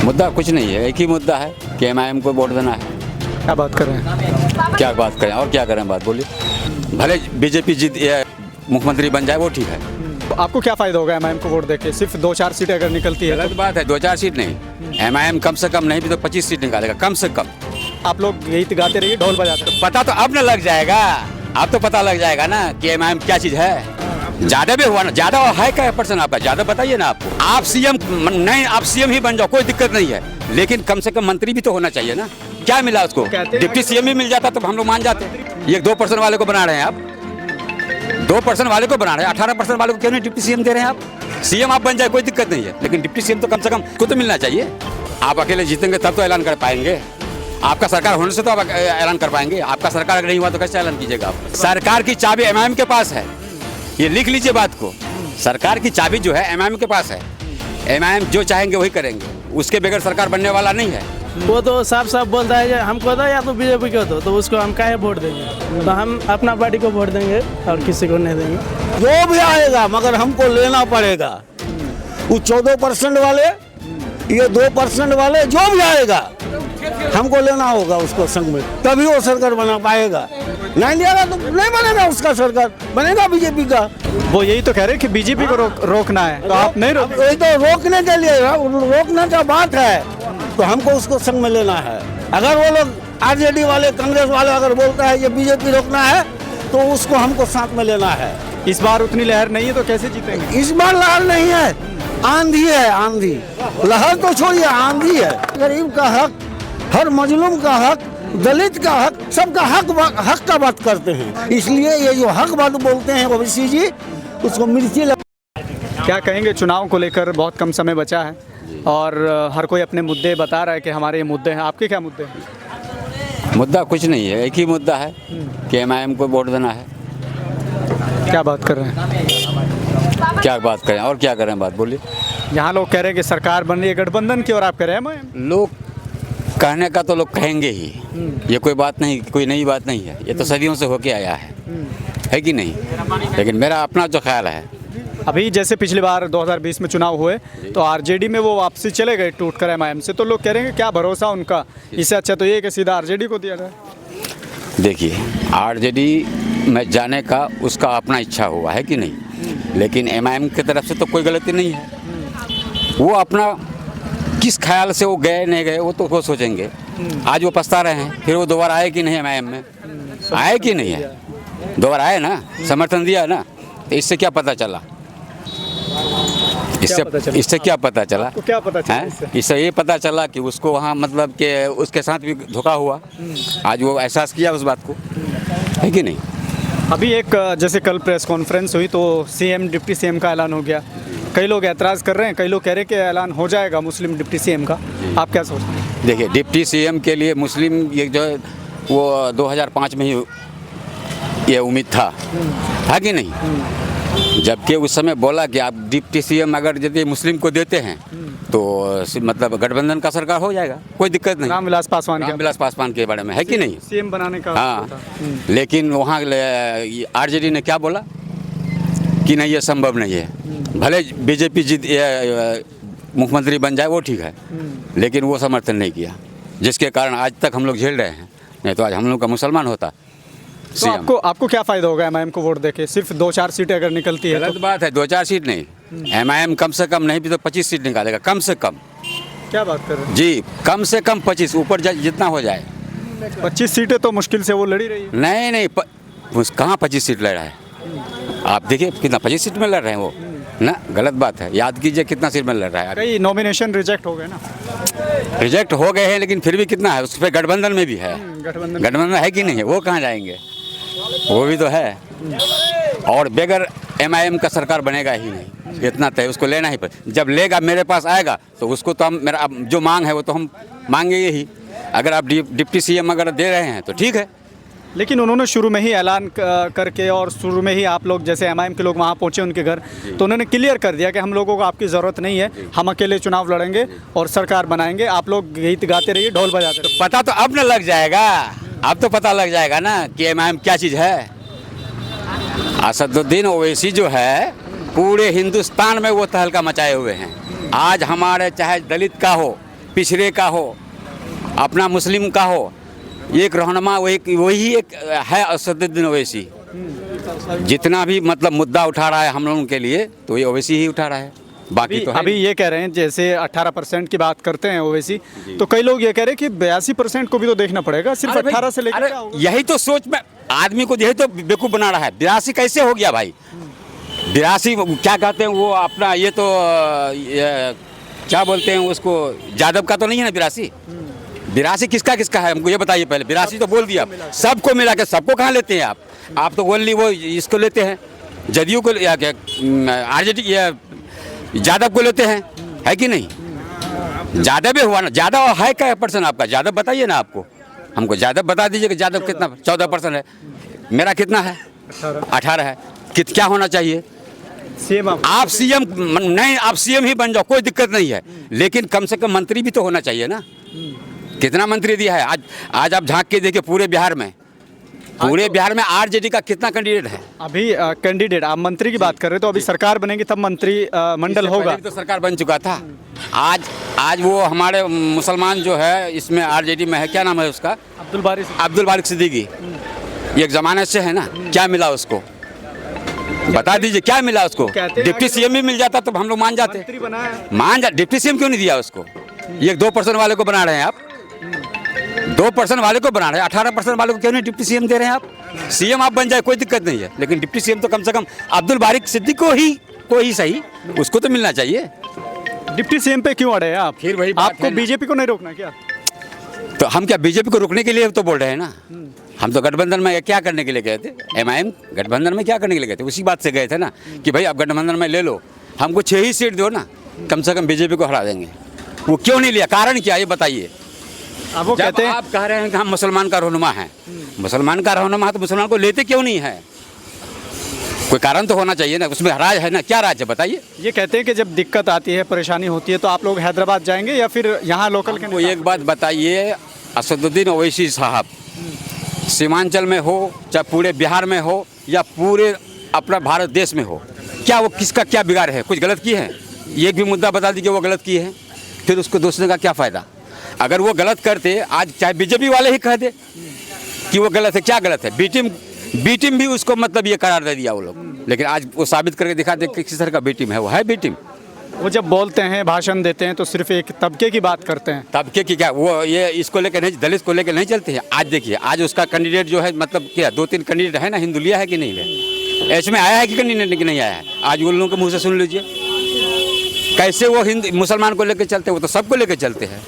मुद्दा कुछ नहीं है, एक ही मुद्दा है कि एमआईएम को वोट देना है। क्या बात कर रहे हैं? क्या बात करें और क्या करें, बात बोलिए। भले बीजेपी जीत मुख्यमंत्री बन जाए वो ठीक है। तो आपको क्या फायदा होगा एमआईएम को वोट देके? सिर्फ 2-4 सीटें अगर निकलती है गलत बात है, 2-4 सीट नहीं, एमआईएम कम से कम नहीं भी तो 25 सीट निकालेगा कम से कम। आप लोग गीत गाते रहिए, ढोल बजाते रहिए। पता तो अब न लग जाएगा, अब तो पता लग जाएगा ना कि एमआईएम क्या चीज है। ज्यादा भी हुआ ना, ज्यादा है क्या % आपका, ज्यादा बताइए ना आपको। आप सीएम नहीं, आप सीएम ही बन जाओ, कोई दिक्कत नहीं है, लेकिन कम से कम मंत्री भी तो होना चाहिए ना। क्या मिला उसको? डिप्टी सीएम ही मिल जाता तो हम लोग मान जाते। ये 2% वाले को बना रहे हैं आप, 2% वाले को बना रहे हैं, 18% वाले को क्यों नहीं डिप्टी सीएम दे रहे हैं आप? सीएम आप बन जाए कोई दिक्कत नहीं है, लेकिन डिप्टी सीएम तो कम से कम को तो मिलना चाहिए। आप अकेले जीतेंगे तब तो ऐलान कर पाएंगे, आपका सरकार होने से तो आप ऐलान कर पाएंगे। आपका सरकार अगर नहीं हुआ तो कैसे ऐलान कीजिएगा आप? सरकार की चाबी एमआईएम के पास है, ये लिख लीजिए बात को। सरकार की चाबी जो है एमआईएम के पास है, एमआईएम जो चाहेंगे वही करेंगे, उसके बगैर सरकार बनने वाला नहीं है। वो तो साफ साफ बोलता है हमको दो या तो बीजेपी को दो, तो उसको हम काहे वोट देंगे? तो हम अपना पार्टी को वोट देंगे और किसी को नहीं देंगे। जो भी आएगा मगर हमको लेना पड़ेगा। वो 14% वाले, ये 2% वाले, जो भी आएगा हमको लेना होगा उसको संग में, तभी वो सरकार बना पाएगा। नहीं लिया तो नहीं बनेगा उसका सरकार, बनेगा बीजेपी का। वो यही तो कह रहे हैं कि बीजेपी को रोकना है, तो आप नहीं रोक। वही तो रोकने के लिए, रोकने का बात है तो हमको उसको संग में लेना है। अगर वो लोग आरजेडी वाले, कांग्रेस वाले अगर बोलता है ये बीजेपी रोकना है तो उसको हमको साथ में लेना है। इस बार उतनी लहर नहीं है तो कैसे जीतेंगे? इस बार लहर नहीं है, आंधी है, आंधी। लहर तो छोड़िए, आंधी है। गरीब का हक, हर मजलूम का हक, दलित का हक, सबका हक का बात करते हैं, इसलिए ये जो हक बात बोलते हैं ओवैसी जी, उसको मिर्ची क्या कहेंगे चुनाव को लेकर? बहुत कम समय बचा है और हर कोई अपने मुद्दे बता रहा है कि हमारे ये मुद्दे हैं। आपके क्या मुद्दे हैं? मुद्दा कुछ नहीं है, एक ही मुद्दा है कि एमआईएम को वोट देना है। क्या बात कर रहे हैं? क्या बात करें और क्या करें, बात बोलिए। यहाँ लोग कह रहे हैं कि सरकार बन रही है गठबंधन की, और आप कह रहे हैं लोग कहने का तो लोग कहेंगे ही, ये कोई बात नहीं, कोई नई बात नहीं है, ये तो सदियों से होके आया है कि नहीं? लेकिन मेरा अपना जो ख्याल है, अभी जैसे पिछली बार 2020 में चुनाव हुए तो आरजेडी में वो वापसी चले गए टूट कर एमआईएम से, तो लोग कह रहे हैं कि क्या भरोसा उनका, इससे अच्छा तो ये कि सीधा आरजेडी को दिया जाए। देखिए आरजेडी में जाने का उसका अपना इच्छा हुआ है कि नहीं, लेकिन एमआईएम की तरफ से तो कोई गलती नहीं है। वो अपना किस ख्याल से वो गए नहीं गए वो तो वो सोचेंगे। आज वो पछता रहे हैं, फिर वो दोबारा आए कि नहीं एमआईएम में, आए कि नहीं है, दोबारा आए ना, समर्थन दिया ना, तो इससे क्या पता चला? इससे क्या पता चला? क्या पता चला? इससे ये पता चला कि उसको वहाँ मतलब कि उसके साथ भी धोखा हुआ। आज वो एहसास किया उस बात को, है कि नहीं? अभी एक जैसे कल प्रेस कॉन्फ्रेंस हुई तो सीएम डिप्टी सीएम का ऐलान हो गया, कई लोग ऐतराज़ कर रहे हैं, कई लोग कह रहे हैं कि ऐलान हो जाएगा मुस्लिम डिप्टी सीएम का। आप क्या सोचते हैं? देखिए डिप्टी सीएम के लिए मुस्लिम ये जो है वो 2005 में ही ये उम्मीद था, है कि नहीं? जबकि उस समय बोला कि आप डिप्टी सीएम अगर यदि मुस्लिम को देते हैं तो मतलब गठबंधन का सरकार हो जाएगा, कोई दिक्कत नहीं। रामविलास पासवान के बारे में है कि नहीं, सीएम बनाने का। हाँ, लेकिन वहाँ आरजेडी ने क्या बोला कि नहीं ये संभव नहीं है। भले बीजेपी जीत मुख्यमंत्री बन जाए वो ठीक है, लेकिन वो समर्थन नहीं किया, जिसके कारण आज तक हम लोग झेल रहे हैं, नहीं तो आज हम लोग का मुसलमान होता। तो आपको क्या फायदा होगा एमआईएम को वोट देके? सिर्फ 2-4 सीटें अगर निकलती है गलत बात है, 2-4 सीट नहीं, एमआईएम कम से कम नहीं भी तो 25 सीट निकालेगा कम से कम। क्या बात कर रहे हैं जी? कम से कम 25, ऊपर जितना हो जाए। 25 सीटें तो मुश्किल से वो लड़ी रही है। नहीं कहाँ 25 सीट लड़ रहा है? आप देखिए कितना 25 सीट में लड़ रहे हैं वो ना, गलत बात है। याद कीजिए कितना सीट में लड़ रहा है। कई नॉमिनेशन रिजेक्ट हो गए ना। रिजेक्ट हो गए हैं, लेकिन फिर भी कितना है उस पर गठबंधन में भी है, गठबंधन है कि नहीं है? वो कहाँ जाएंगे, वो भी तो है। और बगैर एमआईएम का सरकार बनेगा ही नहीं, इतना तय, उसको लेना ही पड़ेगा। जब लेगा मेरे पास आएगा तो उसको तो हम, मेरा जो मांग है वो तो हम मांगेंगे ही। अगर आप डिप्टी सीएम अगर दे रहे हैं तो ठीक है, लेकिन उन्होंने शुरू में ही ऐलान करके और शुरू में ही आप लोग जैसे एमआईएम के लोग वहाँ पहुँचे उनके घर, तो उन्होंने क्लियर कर दिया कि हम लोगों को आपकी ज़रूरत नहीं है, हम अकेले चुनाव लड़ेंगे और सरकार बनाएंगे, आप लोग गीत गाते रहिए, ढोल बजाते रहिए। पता तो अब न लग जाएगा, अब तो पता लग जाएगा ना कि एमआईएम क्या चीज़ है। असदुद्दीन ओवैसी जो है पूरे हिंदुस्तान में वो तहलका मचाए हुए हैं। आज हमारे चाहे दलित का हो, पिछड़े का हो, अपना मुस्लिम का हो, एक रहनुमा वही एक है असदुद्दीन ओवैसी। जितना भी मतलब मुद्दा उठा रहा है हम लोगों के लिए, तो ये ओवैसी ही उठा रहा है, बाकी तो है अभी ये कह रहे हैं जैसे 18% की बात करते हैं ओवैसी, तो कई लोग ये कह रहे हैं कि 82% को भी तो देखना पड़ेगा, सिर्फ 18 से लेकर क्या होगा? यही तो सोच में आदमी को यही तो बेवकूफ़ बना रहा है। 82 कैसे हो गया भाई? 82 क्या कहते हैं वो अपना, ये तो क्या बोलते हैं उसको, यादव का तो नहीं है ना 82? 82 किसका किसका है हमको ये बताइए पहले। 82 तो बोल दिया, सबको मिला के सबको कहाँ लेते हैं आप तो ओनली वो इसको लेते हैं, जदयू को या आरजेडी या यादव को लेते हैं, है कि नहीं? यादव भी हुआ ना, यादव है क्या परसेंट आपका? यादव बताइए ना आपको, हमको यादव बता दीजिए कि यादव कितना 14% है, मेरा कितना है 18 है। क्या होना चाहिए? सीएम आप सीएम नहीं, आप सीएम ही बन जाओ, कोई दिक्कत नहीं है, लेकिन कम से कम मंत्री भी तो होना चाहिए ना। कितना मंत्री दिया है आज आप झांक के देखिए पूरे बिहार में आरजेडी का कितना कैंडिडेट है? अभी कैंडिडेट आप मंत्री की बात कर रहे हो, तो अभी सरकार बनेगी तब मंत्री मंडल होगा। पहले तो सरकार बन चुका था। आज वो हमारे मुसलमान जो है इसमें आरजेडी में है, क्या नाम है उसका? अब्दुल बारिक सिद्दीकी। ये एक जमाने से है ना, क्या मिला उसको? बता दीजिए क्या मिला उसको? डिप्टी सीएम भी मिल जाता तो हम लोग मान जाते। डिप्टी सीएम क्यों नहीं दिया उसको? ये 2% वाले को बना रहे हैं आप, 2% वाले को बना रहे हैं, 18% वाले को क्यों नहीं डिप्टी सीएम दे रहे हैं आप? सीएम आप बन जाए कोई दिक्कत नहीं है, लेकिन डिप्टी सीएम तो कम से कम अब्दुल बारिक सिद्दीकी को ही सही, उसको तो मिलना चाहिए। डिप्टी सीएम पे क्यों अड़े हैं आप? फिर वही बात आपको है ना। बीजेपी को नहीं रोकना क्या? तो हम क्या बीजेपी को रोकने के लिए तो बोल रहे हैं ना? हम तो गठबंधन में क्या करने के लिए गए थे? एमआईएम गठबंधन में क्या करने के लिए गए थे? उसी बात से गए थे ना कि भाई आप गठबंधन में ले लो, हमको 6 ही सीट दो ना, कम से कम बीजेपी को हरा देंगे। वो क्यों नहीं लिया? कारण क्या ये बताइए। अब वो कहते हैं आप कह रहे हैं कि हम मुसलमान का रहनुमा हैं, मुसलमान का रहनुमा तो मुसलमान को लेते क्यों नहीं है? कोई कारण तो होना चाहिए ना, उसमें राज है ना, क्या राज है बताइए। ये कहते हैं कि जब दिक्कत आती है, परेशानी होती है, तो आप लोग हैदराबाद जाएंगे या फिर यहाँ लोकल के? वो एक बात बताइए, असदुद्दीन ओवैसी साहब सीमांचल में हो, चाहे पूरे बिहार में हो या पूरे अपना भारत देश में हो, क्या वो किसका क्या बिगाड़ है? कुछ गलत की है? एक भी मुद्दा बता दीजिए वो गलत की है, फिर उसको दोषने का क्या फ़ायदा? अगर वो गलत करते, आज चाहे बीजेपी वाले ही कह दे कि वो गलत है, क्या गलत है? बी टीम भी उसको मतलब ये करार दे दिया वो लोग, लेकिन आज वो साबित करके दिखा दे कि किस तरह का बी टीम है। वो है बी टीम। वो जब बोलते हैं, भाषण देते हैं, तो सिर्फ एक तबके की बात करते हैं। तबके की क्या, वो ये इसको लेकर नहीं, दलित को लेकर नहीं चलते हैं। आज देखिए, आज उसका कैंडिडेट जो है, मतलब क्या 2-3 कैंडिडेट है ना, हिंदू लिया है कि नहीं लिया? ऐसे में आया है कि कैंडिडेट नहीं आया है? आज उन लोगों के मुँह से सुन लीजिए कैसे वो हिंदू मुसलमान को लेकर चलते हैं। वो तो सबको लेकर चलते हैं।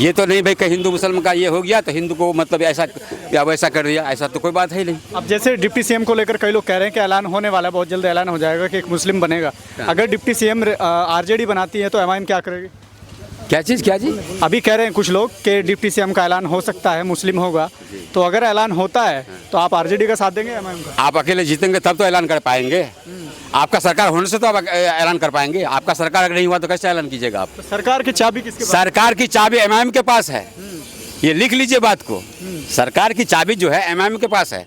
ये तो नहीं भाई कि हिंदू मुसलमान का ये हो गया तो हिंदू को मतलब ऐसा या वैसा कर दिया, ऐसा तो कोई बात है ही नहीं। अब जैसे डिप्टी सीएम को लेकर कई लोग कह रहे हैं कि ऐलान होने वाला है, बहुत जल्द ऐलान हो जाएगा कि एक मुस्लिम बनेगा। अगर डिप्टी सीएम आरजेडी बनाती है तो एमआईएम क्या करेगी? क्या चीज़? अभी कह रहे हैं कुछ लोग कि डिप्टी सीएम का ऐलान हो सकता है, मुस्लिम होगा, तो अगर ऐलान होता है तो आप आरजेडी का साथ देंगे एमआईएम का? आप अकेले जीतेंगे तब तो ऐलान कर पाएंगे। आपका सरकार होने से तो आप ऐलान कर पाएंगे। आपका सरकार अगर नहीं हुआ तो कैसे ऐलान कीजिएगा आप? तो सरकार की चाबी किसके पास? सरकार की चाबी एमआईएम के पास है, ये लिख लीजिए बात को। सरकार की चाबी जो है एमआईएम के पास है।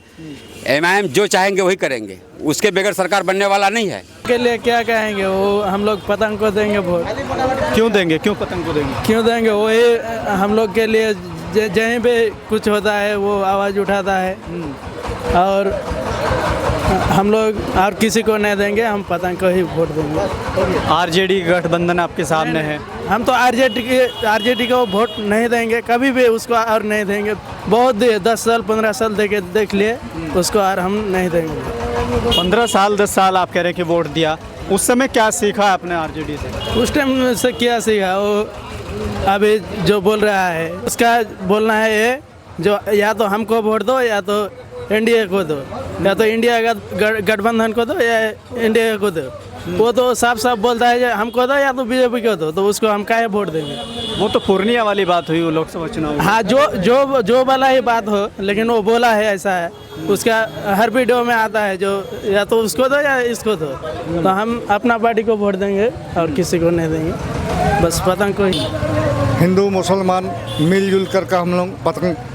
एमआईएम जो चाहेंगे वही करेंगे, उसके बगैर सरकार बनने वाला नहीं है। के लिए क्या कहेंगे, वो हम लोग पतंग को देंगे वोट। क्यों देंगे? क्यों पतंग को देंगे? क्यों देंगे? वो ये हम लोग के लिए जहीं पे कुछ होता है वो आवाज़ उठाता है, और हम लोग और किसी को नहीं देंगे, हम पतंग को ही वोट देंगे। आरजेडी गठबंधन आपके सामने है। हम तो आरजेडी को वोट नहीं देंगे कभी भी, उसको और नहीं देंगे। बहुत 10 साल 15 साल देख लिए उसको, और हम नहीं देंगे। 15 साल 10 साल आप कह रहे हैं कि वोट दिया, उस समय क्या सीखा आपने आरजेडी से? उस टाइम से क्या सीखा? वो अभी जो बोल रहा है उसका बोलना है ये, जो या तो हमको वोट दो या तो एनडीए को दो, या तो इंडिया का गठबंधन को दो या एनडीए को दो। वो तो साफ साफ बोलता है हमको दो या तो बीजेपी को दो, तो उसको हम काहे वोट देंगे? वो तो पूर्णिया वाली बात हुई, वो लोकसभा चुनाव। हाँ, जो वाला ही बात हो, लेकिन वो बोला है ऐसा है, उसका हर वीडियो में आता है जो या तो उसको दो या इसको दो। तो हम अपना पार्टी को वोट देंगे और किसी को नहीं देंगे, बस पतंग को ही। हिंदू मुसलमान मिलजुल कर हम लोग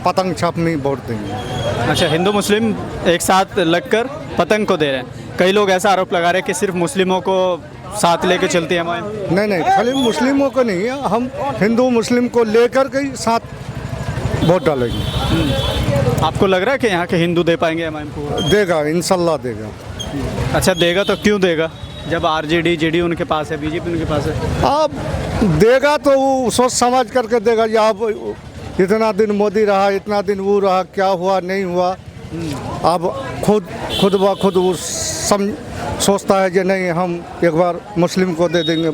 पतंग छाप में वोट देंगे। अच्छा, हिंदू मुस्लिम एक साथ लगकर पतंग को दे रहे हैं। कई लोग ऐसा आरोप लगा रहे हैं कि सिर्फ मुस्लिमों को साथ लेके चलती है एमआईएम? नहीं खाली मुस्लिमों को नहीं है, हम हिंदू मुस्लिम को लेकर के ही साथ वोट डालेंगे। आपको लग रहा है कि यहाँ के हिंदू दे पाएंगे एमआईएम को? देगा, इंशाल्लाह देगा। अच्छा देगा तो क्यों देगा जब आरजेडी जेडीयू उनके पास है, बीजेपी उनके पास है? अब देगा तो वो सोच समझ करके देगा। या अब इतना दिन मोदी रहा, इतना दिन वो रहा, क्या हुआ नहीं हुआ, अब खुद ब खुद वो सोचता है कि नहीं हम एक बार मुस्लिम को दे देंगे।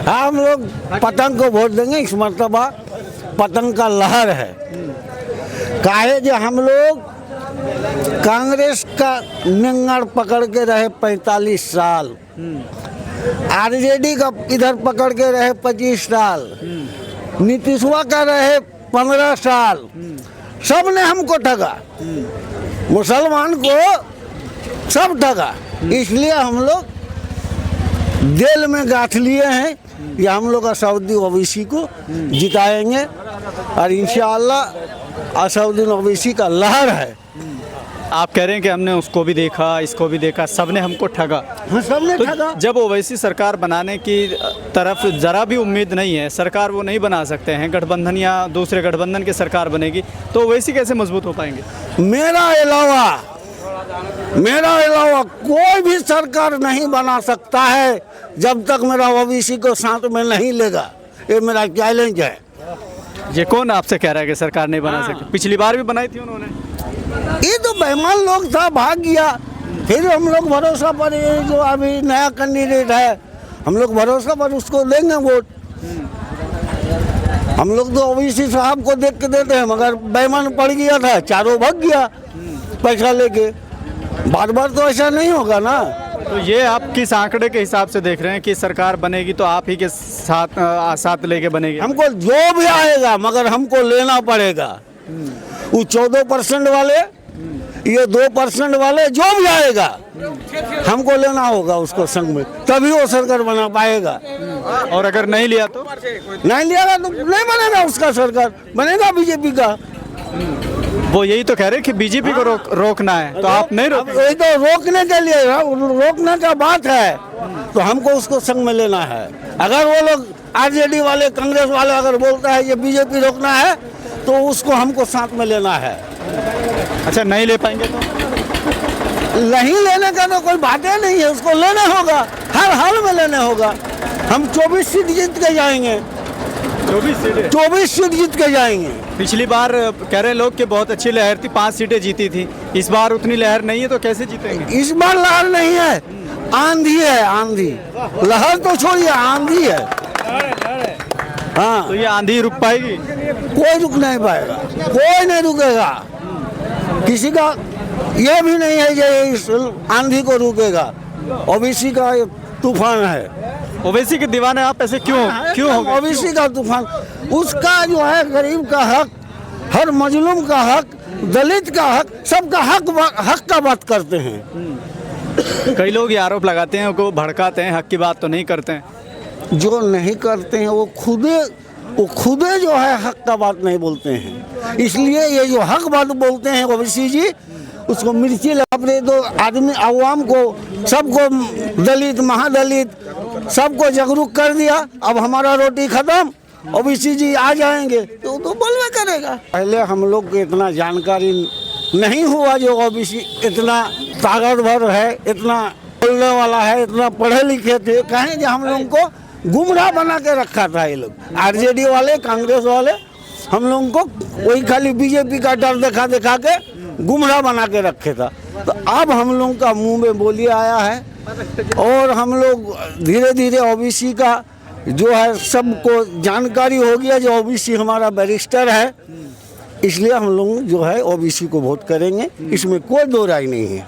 हम लोग पतंग को वोट देंगे। इस मरतबा पतंग का लहर है। काहे जो हम लोग कांग्रेस का निंगड़ पकड़ के रहे 45 साल, आरजेडी का इधर पकड़ के रहे 25 साल, नीतीशवा का रहे 15 साल, सब ने हमको ठगा, मुसलमान को सब ठगा। इसलिए हम लोग दिल में गांठ लिए हैं कि हम लोग असउद्दीन ओवैसी को जिताएंगे और इंशाअल्लाह असउद्दीन ओवैसी का लहर है। आप कह रहे हैं कि हमने उसको भी देखा, इसको भी देखा, सबने हमको ठगा। हाँ, सबने तो ठगा। जब ओवैसी सरकार बनाने की तरफ ज़रा भी उम्मीद नहीं है, सरकार वो नहीं बना सकते हैं, गठबंधन या दूसरे गठबंधन की सरकार बनेगी, तो ओवैसी कैसे मजबूत हो पाएंगे? मेरा अलावा कोई भी सरकार नहीं बना सकता है जब तक मेरा ओबीसी को साथ में नहीं लेगा। ये मेरा चैलेंज है। ये कौन आपसे कह रहा है कि सरकार नहीं बना सकती? पिछली बार भी बनाई थी उन्होंने। ये तो बेईमान लोग था, भाग गया। फिर हम लोग भरोसा पर, ये जो अभी नया कैंडिडेट है, हम लोग भरोसा पर उसको देंगे वोट। हम लोग तो ओबीसी साहब को देख के देते हैं, मगर बेईमान पड़ गया था, चारों भाग गया पैसा लेके। बार बार तो ऐसा नहीं होगा ना। तो ये आप किस आंकड़े के हिसाब से देख रहे हैं कि सरकार बनेगी तो आप ही के साथ लेके बनेगी? हमको जो भी आएगा मगर हमको लेना पड़ेगा। वो 14% वाले, ये 2% वाले, जो भी आएगा हमको लेना होगा उसको संग में, तभी वो सरकार बना पाएगा। और अगर नहीं लिया तो? नहीं लिया तो नहीं बनेगा उसका सरकार, बनेगा बीजेपी का। वो यही तो कह रहे हैं कि बीजेपी को रोकना है, तो आप नहीं रोक? वही तो रोकने के लिए, रोकने का बात है तो हमको उसको संग में लेना है। अगर वो लोग आरजेडी वाले, कांग्रेस वाले अगर बोलता है ये बीजेपी रोकना है तो उसको हमको साथ में लेना है। अच्छा नहीं ले पाएंगे तो? नहीं लेने का तो कोई बात ही नहीं है, उसको लेना होगा, हर हाल में लेना होगा। हम 24 सीट जीत के जाएंगे। 24 सीट जीत के जाएंगे। पिछली बार कह रहे लोग कि बहुत अच्छी लहर थी, 5 सीटें जीती थी। इस बार उतनी लहर नहीं है, तो कैसे जीतेंगे? इस बार लहर नहीं है, आंधी है, आंधी। लहर तो छोड़िए, आंधी है। हाँ, तो ये आंधी रुक पाएगी? कोई रुक नहीं पाएगा, कोई नहीं रुकेगा। किसी का ये भी नहीं है कि इस आंधी को रुकेगा। ओबीसी का तूफान है। ओवैसी के दीवाने आप ऐसे क्यों हो गए? ओबीसी का तूफान, उसका जो है गरीब का हक, हर मजलूम का हक, दलित का हक, सबका हक का बात करते हैं। कई लोग ये आरोप लगाते हैं, को भड़काते हैं, हक की बात तो नहीं करते हैं। जो नहीं करते हैं वो खुदे जो है हक का बात नहीं बोलते हैं। इसलिए ये जो हक बात बोलते हैं ओबीसी जी, उसको मिर्ची लगा दो। आदमी अवाम को, सबको, दलित महादलित सबको जागरूक कर दिया। अब हमारा रोटी खत्म, ओबीसी जी आ जाएंगे तो बोलना करेगा। पहले हम लोग को इतना जानकारी नहीं हुआ जो ओबीसी इतना ताकतवर है, इतना बोलने वाला है, इतना पढ़े लिखे थे। कहें जो हम लोग को गुमराह बना के रखा था ये लोग, आरजेडी वाले, कांग्रेस वाले। हम लोगों को वही खाली बीजेपी का डर दिखा के गुमराह बना के रखे था। तो अब हम लोग का मुंह में बोली आया है और हम लोग धीरे धीरे ओबीसी का जो है सबको जानकारी हो गया जो ओबीसी हमारा बैरिस्टर है। इसलिए हम लोग जो है ओबीसी को वोट करेंगे, इसमें कोई दो राय नहीं है।